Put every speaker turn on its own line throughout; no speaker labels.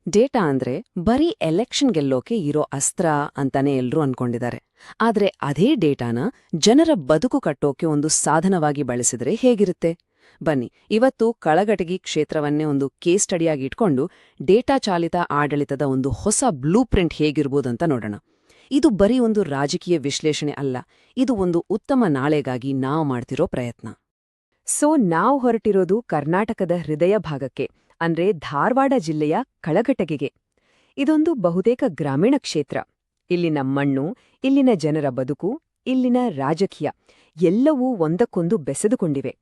Data ಅಂದ್ರೆ ಬರೀ election ಗೆಲ್ಲೋಕೆ ಇರೋ ಅಸ್ತ್ರ ಅಂತಾನೆ ಎಲ್ರೂ ಅನ್ಕೊಂಡಿದ್ದಾರೆ. ಆದ್ರೆ ಅದೇ ಡೇಟಾನ ಜನರ ಬದುಕು ಕಟ್ಟೋಕೆ ಒಂದು ಸಾಧನವಾಗಿ ಬಳಸಿದ್ರೆ ಹೇಗಿರುತ್ತೆ? ಬನ್ನಿ, ಇವತ್ತು ಕಳಗಟಗಿ ಕ್ಷೇತ್ರವನ್ನೇ ಒಂದು ಕೇಸ್ ಸ್ಟಡಿಯಾಗಿ ಇಟ್ಕೊಂಡು ಡೇಟಾ ಚಾಲಿತ ಆಡಳಿತದ ಒಂದು ಹೊಸ ಬ್ಲೂ ಪ್ರಿಂಟ್ ಹೇಗಿರ್ಬೋದಂತ ನೋಡೋಣ. ಇದು ಬರೀ ಒಂದು ರಾಜಕೀಯ ವಿಶ್ಲೇಷಣೆ ಅಲ್ಲ, ಇದು ಒಂದು ಉತ್ತಮ ನಾಳೆಗಾಗಿ ನಾವು ಮಾಡ್ತಿರೋ ಪ್ರಯತ್ನ.
ನಾವು ಹೊರಟಿರೋದು ಕರ್ನಾಟಕದ ಹೃದಯ ಭಾಗಕ್ಕೆ, ಅಂದ್ರೆ ಧಾರವಾಡ ಜಿಲ್ಲೆಯ ಕಳಗಟಗಿಗೆ. ಇದೊಂದು ಬಹುತೇಕ ಗ್ರಾಮೀಣ ಕ್ಷೇತ್ರ. ಇಲ್ಲಿನ ಮಣ್ಣು, ಇಲ್ಲಿನ ಜನರ ಬದುಕು, ಇಲ್ಲಿನ ರಾಜಕೀಯ ಎಲ್ಲವೂ ಒಂದಕ್ಕೊಂದು ಬೆಸೆದುಕೊಂಡಿವೆ.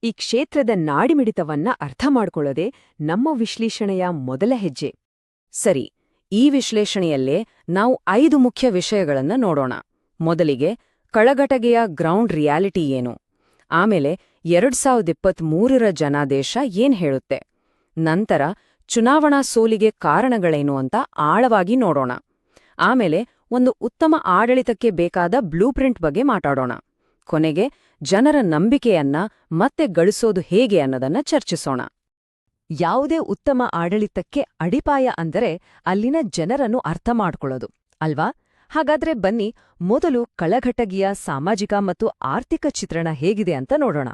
ಈ ಕ್ಷೇತ್ರದ ನಾಡಿಮಿಡಿತವನ್ನ ಅರ್ಥ ಮಾಡ್ಕೊಳ್ಳೋದೇ ನಮ್ಮ ವಿಶ್ಲೇಷಣೆಯ ಮೊದಲ ಹೆಜ್ಜೆ.
ಸರಿ, ಈ ವಿಶ್ಲೇಷಣೆಯಲ್ಲೇ ನಾವು 5 ಮುಖ್ಯ ವಿಷಯಗಳನ್ನ ನೋಡೋಣ. ಮೊದಲಿಗೆ ಕಳಗಟಗೆಯ ಗ್ರೌಂಡ್ ರಿಯಾಲಿಟಿ ಏನು, ಆಮೇಲೆ 2023ರ ಜನಾದೇಶ ಏನ್ ಹೇಳುತ್ತೆ, ನಂತರ ಚುನಾವಣಾ ಸೋಲಿಗೆ ಕಾರಣಗಳೇನು ಅಂತ ಆಳವಾಗಿ ನೋಡೋಣ, ಆಮೇಲೆ ಒಂದು ಉತ್ತಮ ಆಡಳಿತಕ್ಕೆ ಬೇಕಾದ ಬ್ಲೂಪ್ರಿಂಟ್ ಬಗ್ಗೆ ಮಾತಾಡೋಣ, ಕೊನೆಗೆ ಜನರ ನಂಬಿಕೆಯನ್ನ ಮತ್ತೆ ಗಳಿಸೋದು ಹೇಗೆ ಅನ್ನೋದನ್ನ ಚರ್ಚಿಸೋಣ.
ಯಾವುದೇ ಉತ್ತಮ ಆಡಳಿತಕ್ಕೆ ಅಡಿಪಾಯ ಅಂದರೆ ಅಲ್ಲಿನ ಜನರನ್ನು ಅರ್ಥ ಮಾಡ್ಕೊಳ್ಳೋದು ಅಲ್ವಾ? ಹಾಗಾದ್ರೆ ಬನ್ನಿ, ಮೊದಲು ಕಳಘಟಗಿಯ ಸಾಮಾಜಿಕ ಮತ್ತು ಆರ್ಥಿಕ ಚಿತ್ರಣ ಹೇಗಿದೆ ಅಂತ ನೋಡೋಣ.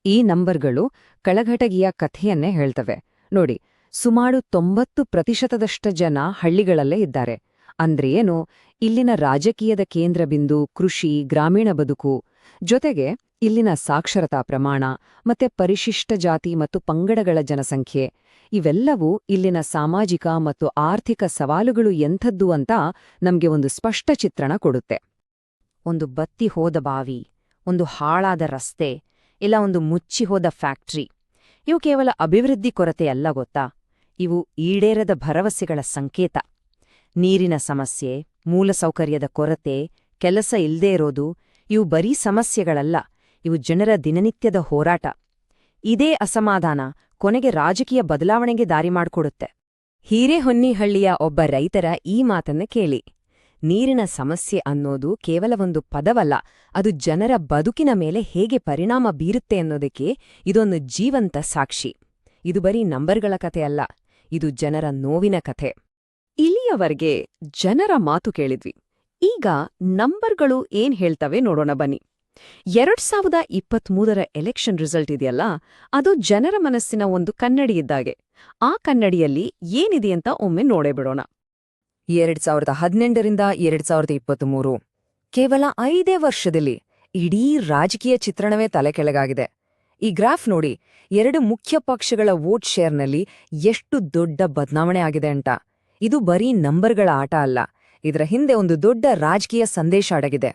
ಈ ನಂಬರ್ಗಳು ಕಳಘಟಗಿಯ ಕಥೆಯನ್ನೇ ಹೇಳ್ತವೆ ನೋಡಿ. ಸುಮಾರು 90% ಜನ ಹಳ್ಳಿಗಳಲ್ಲೇ ಇದ್ದಾರೆ. ಅಂದ್ರೆ ಏನು? ಇಲ್ಲಿನ ರಾಜಕೀಯದ ಕೇಂದ್ರಬಿಂದು ಕೃಷಿ, ಗ್ರಾಮೀಣ ಬದುಕು, ಜೊತೆಗೆ ಇಲ್ಲಿನ ಸಾಕ್ಷರತಾ ಪ್ರಮಾಣ ಮತ್ತೆ ಪರಿಶಿಷ್ಟ ಜಾತಿ ಮತ್ತು ಪಂಗಡಗಳ ಜನಸಂಖ್ಯೆ ಇವೆಲ್ಲವೂ ಇಲ್ಲಿನ ಸಾಮಾಜಿಕ ಮತ್ತು ಆರ್ಥಿಕ ಸವಾಲುಗಳು ಎಂಥದ್ದು ಅಂತ ನಮ್ಗೆ ಒಂದು ಸ್ಪಷ್ಟ ಚಿತ್ರಣ ಕೊಡುತ್ತೆ.
ಒಂದು ಬತ್ತಿ ಹೋದ ಬಾವಿ, ಒಂದು ಹಾಳಾದ ರಸ್ತೆ, ಇಲ್ಲ ಒಂದು ಮುಚ್ಚಿಹೋದ ಫ್ಯಾಕ್ಟ್ರಿ, ಇವು ಕೇವಲ ಅಭಿವೃದ್ಧಿ ಕೊರತೆಯಲ್ಲ ಗೊತ್ತಾ, ಇವು ಈಡೇರದ ಭರವಸೆಗಳ ಸಂಕೇತ. ನೀರಿನ ಸಮಸ್ಯೆ, ಮೂಲಸೌಕರ್ಯದ ಕೊರತೆ, ಕೆಲಸ ಇಲ್ದೇ ಇರೋದು, ಇವು ಬರೀ ಸಮಸ್ಯೆಗಳಲ್ಲ, ಇವು ಜನರ ದಿನನಿತ್ಯದ ಹೋರಾಟ. ಇದೇ ಅಸಮಾಧಾನ ಕೊನೆಗೆ ರಾಜಕೀಯ ಬದಲಾವಣೆಗೆ ದಾರಿ ಮಾಡಿಕೊಡುತ್ತೆ. ಹಿರೇಹೊನ್ನಿಹಳ್ಳಿಯ ಒಬ್ಬ ರೈತರ ಈ ಮಾತನ್ನ ಕೇಳಿ. ನೀರಿನ ಸಮಸ್ಯೆ ಅನ್ನೋದು ಕೇವಲ ಒಂದು ಪದವಲ್ಲ, ಅದು ಜನರ ಬದುಕಿನ ಮೇಲೆ ಹೇಗೆ ಪರಿಣಾಮ ಬೀರುತ್ತೆ ಅನ್ನೋದಕ್ಕೆ ಇದೊಂದು ಜೀವಂತ ಸಾಕ್ಷಿ. ಇದು ಬರೀ ನಂಬರ್ಗಳ ಕಥೆ ಅಲ್ಲ, ಇದು ಜನರ ನೋವಿನ ಕಥೆ.
ಇಲ್ಲಿಯವರೆಗೆ ಜನರ ಮಾತು ಕೇಳಿದ್ವಿ. ಈಗ ನಂಬರ್ಗಳು ಏನ್ ಹೇಳ್ತವೆ ನೋಡೋಣ ಬನ್ನಿ. 2023ರ ಎಲೆಕ್ಷನ್ ರಿಸಲ್ಟ್ ಇದೆಯಲ್ಲ, ಅದು ಜನರ ಮನಸ್ಸಿನ ಒಂದು ಕನ್ನಡಿ ಇದ್ದಾಗೆ. ಆ ಕನ್ನಡಿಯಲ್ಲಿ ಏನಿದೆಯಂತ ಒಮ್ಮೆ ನೋಡೇ ಬಿಡೋಣ.
2018ರಿಂದ 2023 ಕೇವಲ 5 ವರ್ಷದಲ್ಲಿ ಇಡೀ ರಾಜಕೀಯ ಚಿತ್ರಣವೇ ತಲೆಕೆಳಗಾಗಿದೆ. ಈ ಗ್ರಾಫ್ ನೋಡಿ, 2 ಮುಖ್ಯ ಪಕ್ಷಗಳ ವೋಟ್ ಶೇರ್ನಲ್ಲಿ ಎಷ್ಟು ದೊಡ್ಡ ಬದಲಾವಣೆ ಆಗಿದೆ ಅಂತ. ಇದು ಬರೀ ನಂಬರ್ಗಳ ಆಟ ಅಲ್ಲ, ಇದರ ಹಿಂದೆ ಒಂದು ದೊಡ್ಡ ರಾಜಕೀಯ ಸಂದೇಶ ಅಡಗಿದೆ.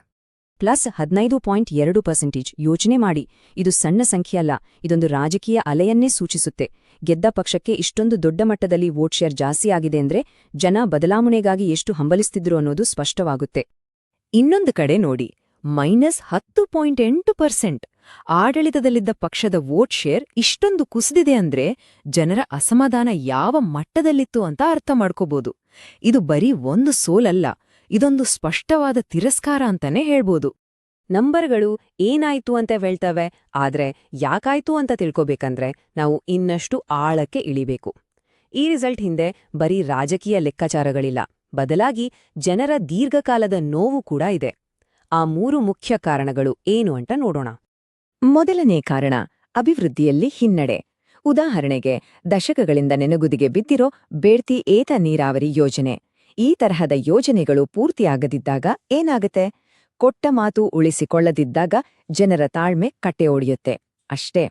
+15.2%. ಯೋಚನೆ ಮಾಡಿ, ಇದು ಸಣ್ಣ ಸಂಖ್ಯೆಯಲ್ಲ, ಇದೊಂದು ರಾಜಕೀಯ ಅಲೆಯನ್ನೇ ಸೂಚಿಸುತ್ತೆ. ಗೆದ್ದ ಪಕ್ಷಕ್ಕೆ ಇಷ್ಟೊಂದು ದೊಡ್ಡ ಮಟ್ಟದಲ್ಲಿ ವೋಟ್ ಶೇರ್ ಜಾಸ್ತಿ ಆಗಿದೆ ಅಂದ್ರೆ ಜನ ಬದಲಾವಣೆಗಾಗಿ ಎಷ್ಟು ಹಂಬಲಿಸ್ತಿದ್ರು ಅನ್ನೋದು ಸ್ಪಷ್ಟವಾಗುತ್ತೆ. ಇನ್ನೊಂದು ಕಡೆ ನೋಡಿ, -10.8%. ಆಡಳಿತದಲ್ಲಿದ್ದ ಪಕ್ಷದ ವೋಟ್ ಶೇರ್ ಇಷ್ಟೊಂದು ಕುಸಿದಿದೆ ಅಂದ್ರೆ ಜನರ ಅಸಮಾಧಾನ ಯಾವ ಮಟ್ಟದಲ್ಲಿತ್ತು ಅಂತ ಅರ್ಥ ಮಾಡ್ಕೋಬೋದು. ಇದು ಬರೀ ಒಂದು ಸೋಲಲ್ಲ, ಇದೊಂದು ಸ್ಪಷ್ಟವಾದ ತಿರಸ್ಕಾರ ಅಂತಾನೆ ಹೇಳ್ಬೋದು. ನಂಬರ್ಗಳು ಏನಾಯ್ತು ಅಂತ ಹೇಳ್ತವೆ, ಆದ್ರೆ ಯಾಕಾಯ್ತು ಅಂತ ತಿಳ್ಕೋಬೇಕಂದ್ರೆ ನಾವು ಇನ್ನಷ್ಟು ಆಳಕ್ಕೆ ಇಳಿಬೇಕು. ಈ ರಿಸಲ್ಟ್ ಹಿಂದೆ ಬರೀ ರಾಜಕೀಯ ಲೆಕ್ಕಾಚಾರಗಳಿಲ್ಲ, ಬದಲಾಗಿ ಜನರ ದೀರ್ಘಕಾಲದ ನೋವು ಕೂಡ ಇದೆ. ಆ 3 ಮುಖ್ಯ ಕಾರಣಗಳು ಏನು ಅಂತ ನೋಡೋಣ. ಮೊದಲನೇ ಕಾರಣ, ಅಭಿವೃದ್ಧಿಯಲ್ಲಿ ಹಿನ್ನಡೆ. ಉದಾಹರಣೆಗೆ, ದಶಕಗಳಿಂದ ನೆನಗುದಿಗೆ ಬಿದ್ದಿರೋ ಬೇಡ್ತಿ ಏತ ನೀರಾವರಿ ಯೋಜನೆ. ಈ ತರಹದ ಯೋಜನೆಗಳು ಪೂರ್ತಿಯಾಗದಿದ್ದಾಗ ಏನಾಗುತ್ತೆ? ಕೊಟ್ಟ ಮಾತು ಉಳಿಸಿಕೊಳ್ಳದಿದ್ದಾಗ ಜನರ ತಾಳ್ಮೆ ಕಟ್ಟೆಒಡೆಯುತ್ತೆ ಅಷ್ಟೇ.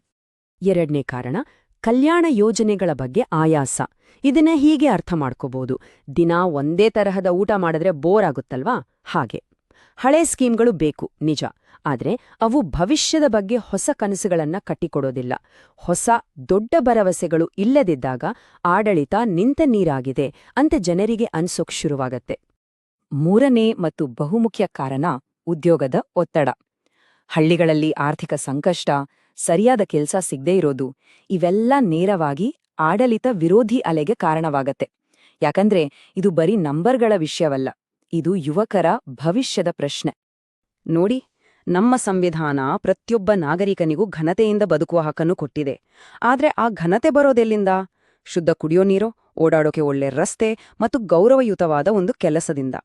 ಎರಡನೇ ಕಾರಣ, ಕಲ್ಯಾಣ ಯೋಜನೆಗಳ ಬಗ್ಗೆ ಆಯಾಸ. ಇದನ್ನ ಹೀಗೆ ಅರ್ಥ ಮಾಡ್ಕೋಬಹುದು. ದಿನಾ ಒಂದೇ ತರಹದ ಊಟ ಮಾಡಿದ್ರೆ ಬೋರ್ ಆಗುತ್ತಲ್ವಾ, ಹಾಗೆ. ಹಳೆ ಸ್ಕೀಮ್ಗಳು ಬೇಕು ನಿಜ, ಆದ್ರೆ ಅವು ಭವಿಷ್ಯದ ಬಗ್ಗೆ ಹೊಸ ಕನಸುಗಳನ್ನ ಕಟ್ಟಿಕೊಡೋದಿಲ್ಲ. ಹೊಸ ದೊಡ್ಡ ಭರವಸೆಗಳು ಇಲ್ಲದಿದ್ದಾಗ ಆಡಳಿತ ನಿಂತ ನೀರಾಗಿದೆ ಅಂತ ಜನರಿಗೆ ಅನ್ಸೋಕ್ ಶುರುವಾಗತ್ತೆ. ಮೂರನೇ ಮತ್ತು ಬಹುಮುಖ್ಯ ಕಾರಣ, ಉದ್ಯೋಗದ ಒತ್ತಡ. ಹಳ್ಳಿಗಳಲ್ಲಿ ಆರ್ಥಿಕ ಸಂಕಷ್ಟ, ಸರಿಯಾದ ಕೆಲ್ಸ ಸಿಗದೇ ಇರೋದು, ಇವೆಲ್ಲ ನೇರವಾಗಿ ಆಡಳಿತ ವಿರೋಧಿ ಅಲೆಗೆ ಕಾರಣವಾಗತ್ತೆ. ಯಾಕಂದ್ರೆ ಇದು ಬರೀ ನಂಬರ್ಗಳ ವಿಷಯವಲ್ಲ, ಇದು ಯುವಕರ ಭವಿಷ್ಯದ ಪ್ರಶ್ನೆ. ನೋಡಿ, ನಮ್ಮ ಸಂವಿಧಾನ ಪ್ರತಿಯೊಬ್ಬ ನಾಗರಿಕನಿಗೂ ಘನತೆಯಿಂದ ಬದುಕುವ ಹಕ್ಕನ್ನು ಕೊಟ್ಟಿದೆ. ಆದ್ರೆ ಆ ಘನತೆ ಬರೋದೆಲ್ಲಿಂದ?
ಶುದ್ಧ ಕುಡಿಯೋ ನೀರು, ಓಡಾಡೋಕೆ ಒಳ್ಳೆ ರಸ್ತೆ ಮತ್ತು ಗೌರವಯುತವಾದ ಒಂದು ಕೆಲಸದಿಂದ.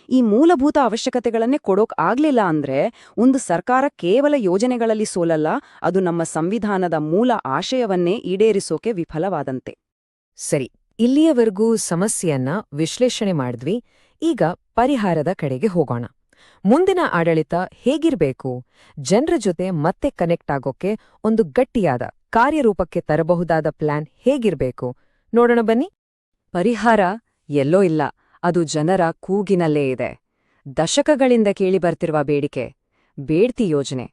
ಈ ಮೂಲಭೂತ ಅವಶ್ಯಕತೆಗಳನ್ನೇ ಕೊಡೋಕ್ ಆಗ್ಲಿಲ್ಲ ಅಂದ್ರೆ ಒಂದು ಸರ್ಕಾರ ಕೇವಲ ಯೋಜನೆಗಳಲ್ಲಿ ಸೋಲಲ್ಲ, ಅದು ನಮ್ಮ ಸಂವಿಧಾನದ ಮೂಲ ಆಶಯವನ್ನೇ ಈಡೇರಿಸೋಕೆ ವಿಫಲವಾದಂತೆ.
ಸರಿ, ಇಲ್ಲಿಯವರೆಗೂ ಸಮಸ್ಯೆಯನ್ನ ವಿಶ್ಲೇಷಣೆ ಮಾಡಿದ್ವಿ. ಈಗ ಪರಿಹಾರದ ಕಡೆಗೆ ಹೋಗೋಣ. ಮುಂದಿನ ಆಡಳಿತ ಹೇಗಿರ್ಬೇಕು? ಜನರ ಜೊತೆ ಮತ್ತೆ ಕನೆಕ್ಟ್ ಆಗೋಕೆ ಒಂದು ಗಟ್ಟಿಯಾದ, ಕಾರ್ಯರೂಪಕ್ಕೆ ತರಬಹುದಾದ ಪ್ಲಾನ್ ಹೇಗಿರ್ಬೇಕು ನೋಡೋಣ ಬನ್ನಿ.
ಪರಿಹಾರ ಎಲ್ಲೋ ಇಲ್ಲ, ಅದು ಜನರ ಕೂಗಿನಲ್ಲೇ ಇದೆ. ದಶಕಗಳಿಂದ ಕೇಳಿಬರ್ತಿರುವ ಬೇಡಿಕೆ ಬೇಡ್ತಿ ಯೋಜನೆ,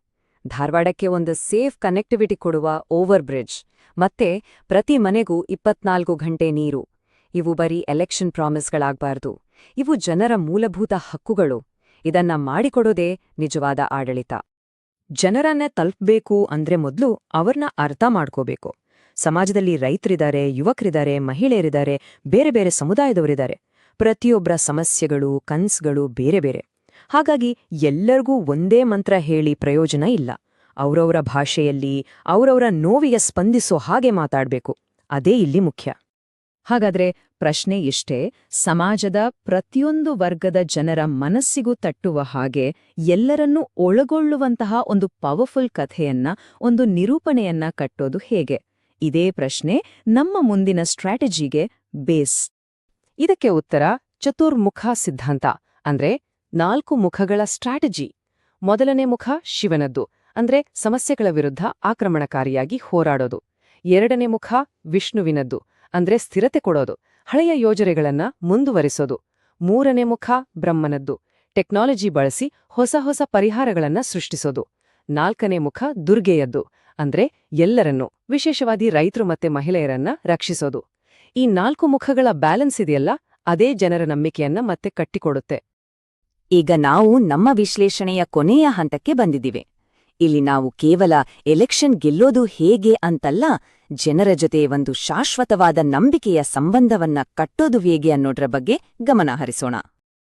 ಧಾರವಾಡಕ್ಕೆ ಒಂದು ಸೇಫ್ ಕನೆಕ್ಟಿವಿಟಿ ಕೊಡುವ ಓವರ್ ಬ್ರಿಡ್ಜ್, ಮತ್ತೆ ಪ್ರತಿ ಮನೆಗೂ 24 ಗಂಟೆ ನೀರು. ಇವು ಬರೀ ಎಲೆಕ್ಷನ್ ಪ್ರಾಮಿಸ್ಗಳಾಗಬಾರ್ದು, ಇವು ಜನರ ಮೂಲಭೂತ ಹಕ್ಕುಗಳು. ಇದನ್ನ ಮಾಡಿಕೊಡೋದೇ ನಿಜವಾದ ಆಡಳಿತ. ಜನರನ್ನೇ ತಲುಪಬೇಕು ಅಂದ್ರೆ ಮೊದಲು ಅವ್ರನ್ನ ಅರ್ಥ ಮಾಡ್ಕೋಬೇಕು. ಸಮಾಜದಲ್ಲಿ ರೈತರಿದ್ದಾರೆ, ಯುವಕರಿದ್ದಾರೆ, ಮಹಿಳೆಯರಿದ್ದಾರೆ, ಬೇರೆ ಬೇರೆ ಸಮುದಾಯದವರಿದ್ದಾರೆ. ಪ್ರತಿಯೊಬ್ಬರ ಸಮಸ್ಯೆಗಳು, ಕನ್ಸ್ಗಳು ಬೇರೆ ಬೇರೆ. ಹಾಗಾಗಿ ಎಲ್ಲರಿಗೂ ಒಂದೇ ಮಂತ್ರ ಹೇಳಿ ಪ್ರಯೋಜನ ಇಲ್ಲ. ಅವರವರ ಭಾಷೆಯಲ್ಲಿ ಅವರವರ ನೋವಿಗೆ ಸ್ಪಂದಿಸೋ ಹಾಗೆ ಮಾತಾಡ್ಬೇಕು. ಅದೇ ಇಲ್ಲಿ ಮುಖ್ಯ. ಹಾಗಾದ್ರೆ ಪ್ರಶ್ನೆ ಇಷ್ಟೇ: ಸಮಾಜದ ಪ್ರತಿಯೊಂದು ವರ್ಗದ ಜನರ ಮನಸ್ಸಿಗೂ ತಟ್ಟುವ ಹಾಗೆ ಎಲ್ಲರನ್ನೂ ಒಳಗೊಳ್ಳುವಂತಹ ಒಂದು ಪವರ್ಫುಲ್ ಕಥೆಯನ್ನ, ಒಂದು ನಿರೂಪಣೆಯನ್ನ ಕಟ್ಟೋದು ಹೇಗೆ? ಇದೇ ಪ್ರಶ್ನೆ ನಮ್ಮ ಮುಂದಿನ ಸ್ಟ್ರಾಟಜಿಗೆ ಬೇಸ್. ಇದಕ್ಕೆ ಉತ್ತರ ಚತುರ್ಮುಖ ಸಿದ್ಧಾಂತ, ಅಂದ್ರೆ 4 ಮುಖಗಳ ಸ್ಟ್ರಾಟಜಿ. ಮೊದಲನೇ ಮುಖ ಶಿವನದ್ದು, ಅಂದ್ರೆ ಸಮಸ್ಯೆಗಳ ವಿರುದ್ಧ ಆಕ್ರಮಣಕಾರಿಯಾಗಿ ಹೋರಾಡೋದು. ಎರಡನೇ ಮುಖ ವಿಷ್ಣುವಿನದ್ದು, ಅಂದ್ರೆ ಸ್ಥಿರತೆ ಕೊಡೋದು, ಹಳೆಯ ಯೋಜನೆಗಳನ್ನ ಮುಂದುವರಿಸೋದು. ಮೂರನೇ ಮುಖ ಬ್ರಹ್ಮನದ್ದು, ಟೆಕ್ನಾಲಜಿ ಬಳಸಿ ಹೊಸ ಹೊಸ ಪರಿಹಾರಗಳನ್ನ ಸೃಷ್ಟಿಸೋದು. ನಾಲ್ಕನೇ ಮುಖ ದುರ್ಗೆಯದ್ದು, ಅಂದ್ರೆ ಎಲ್ಲರನ್ನೂ, ವಿಶೇಷವಾಗಿ ರೈತರು ಮತ್ತೆ ಮಹಿಳೆಯರನ್ನ ರಕ್ಷಿಸೋದು. ಈ 4 ಮುಖಗಳ ಬ್ಯಾಲೆನ್ಸ್ ಇದೆಯಲ್ಲ, ಅದೇ ಜನರ ನಂಬಿಕೆಯನ್ನ ಮತ್ತೆ ಕಟ್ಟಿಕೊಡುತ್ತೆ.
ಈಗ ನಾವು ನಮ್ಮ ವಿಶ್ಲೇಷಣೆಯ ಕೊನೆಯ ಹಂತಕ್ಕೆ ಬಂದಿದ್ದೀವಿ. ಇಲ್ಲಿ ನಾವು ಕೇವಲ ಎಲೆಕ್ಷನ್ ಗೆಲ್ಲೋದು ಹೇಗೆ ಅಂತಲ್ಲ, ಜನರ ಜೊತೆ ಒಂದು ಶಾಶ್ವತವಾದ ನಂಬಿಕೆಯ ಸಂಬಂಧವನ್ನ ಕಟ್ಟೋದು ಹೇಗೆ ಅನ್ನೋದ್ರ ಬಗ್ಗೆ ಗಮನ ಹರಿಸೋಣ.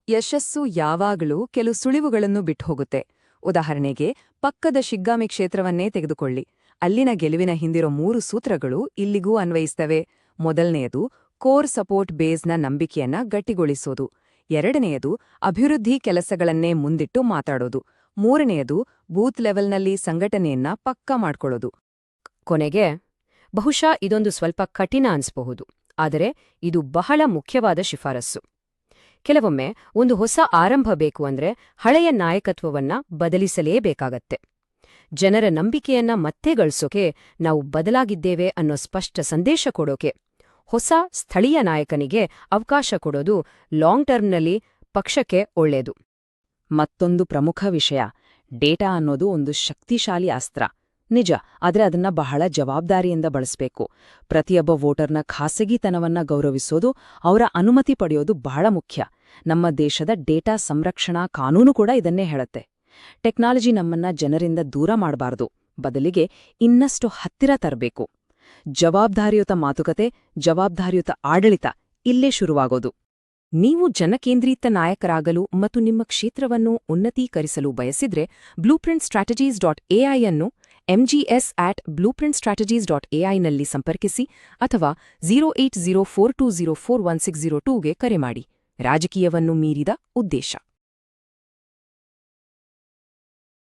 ಯಶಸ್ಸು ಯಾವಾಗಲೂ ಕೆಲವು ಸುಳಿವುಗಳನ್ನು ಬಿಟ್ಟುಹೋಗುತ್ತೆ. ಉದಾಹರಣೆಗೆ, ಪಕ್ಕದ ಶಿಗ್ಗಾಮಿ ಕ್ಷೇತ್ರವನ್ನೇ ತೆಗೆದುಕೊಳ್ಳಿ. ಅಲ್ಲಿನ ಗೆಲುವಿನ ಹಿಂದಿರೋ 3 ಸೂತ್ರಗಳು ಇಲ್ಲಿಗೂ ಅನ್ವಯಿಸ್ತವೆ. ಮೊದಲನೆಯದು ಕೋರ್ ಸಪೋರ್ಟ್ ಬೇಸ್ನ ನಂಬಿಕೆಯನ್ನ ಗಟ್ಟಿಗೊಳಿಸೋದು. ಎರಡನೆಯದು ಅಭಿವೃದ್ಧಿ ಕೆಲಸಗಳನ್ನೇ ಮುಂದಿಟ್ಟು ಮಾತಾಡೋದು. ಮೂರನೆಯದು ಬೂತ್ ಲೆವೆಲ್ನಲ್ಲಿ ಸಂಘಟನೆಯನ್ನ ಪಕ್ಕಾ ಮಾಡ್ಕೊಳ್ಳೋದು.
ಕೊನೆಗೆ, ಬಹುಶಃ ಇದೊಂದು ಸ್ವಲ್ಪ ಕಠಿಣ ಅನ್ಸ್ಬಹುದು, ಆದರೆ ಇದು ಬಹಳ ಮುಖ್ಯವಾದ ಶಿಫಾರಸ್ಸು. ಕೆಲವೊಮ್ಮೆ ಒಂದು ಹೊಸ ಆರಂಭ ಬೇಕು ಅಂದ್ರೆ ಹಳೆಯ ನಾಯಕತ್ವವನ್ನ ಬದಲಿಸಲೇಬೇಕಾಗತ್ತೆ. ಜನರ ನಂಬಿಕೆಯನ್ನ ಮತ್ತೆ ಗಳಿಸೋಕೆ, ನಾವು ಬದಲಾಗಿದ್ದೇವೆ ಅನ್ನೋ ಸ್ಪಷ್ಟ ಸಂದೇಶ ಕೊಡೋಕೆ ಹೊಸ ಸ್ಥಳೀಯ ನಾಯಕನಿಗೆ ಅವಕಾಶ ಕೊಡೋದು ಲಾಂಗ್ ಟರ್ಮ್ನಲ್ಲಿ ಪಕ್ಷಕ್ಕೆ ಒಳ್ಳೆಯದು.
ಮತ್ತೊಂದು ಪ್ರಮುಖ ವಿಷಯ, ಡೇಟಾ ಅನ್ನೋದು ಒಂದು ಶಕ್ತಿಶಾಲಿ ಅಸ್ತ್ರ. ನಿಜ, ಆದ್ರೆ ಅದನ್ನ ಬಹಳ ಜವಾಬ್ದಾರಿಯಿಂದ ಬಳಸಬೇಕು. ಪ್ರತಿಯೊಬ್ಬ ವೋಟರ್ನ ಖಾಸಗಿತನವನ್ನ ಗೌರವಿಸೋದು, ಅವರ ಅನುಮತಿ ಪಡೆಯೋದು ಬಹಳ ಮುಖ್ಯ. ನಮ್ಮ ದೇಶದ ಡೇಟಾ ಸಂರಕ್ಷಣಾ ಕಾನೂನು ಕೂಡ ಇದನ್ನೇ ಹೇಳುತ್ತೆ. ಟೆಕ್ನಾಲಜಿ ನಮ್ಮನ್ನ ಜನರಿಂದ ದೂರ ಮಾಡಬಾರ್ದು, ಬದಲಿಗೆ ಇನ್ನಷ್ಟು ಹತ್ತಿರ ತರಬೇಕು. ಜವಾಬ್ದಾರಿಯುತ ಮಾತುಕತೆ, ಜವಾಬ್ದಾರಿಯುತ ಆಡಳಿತ ಇಲ್ಲೇ ಶುರುವಾಗೋದು. ನೀವು ಜನಕೇಂದ್ರಿತ ನಾಯಕರಾಗಲು ಮತ್ತು ನಿಮ್ಮ ಕ್ಷೇತ್ರವನ್ನು ಉನ್ನತೀಕರಿಸಲು ಬಯಸಿದ್ರೆ blueprintstrategies.ai ಅನ್ನು mgs@blueprintstrategies.ai ನಲ್ಲಿ ಸಂಪರ್ಕಿಸಿ ಅಥವಾ 08042041602ಗೆ ಕರೆ ಮಾಡಿ. ರಾಜಕೀಯವನ್ನು ಮೀರಿದ ಉದ್ದೇಶ.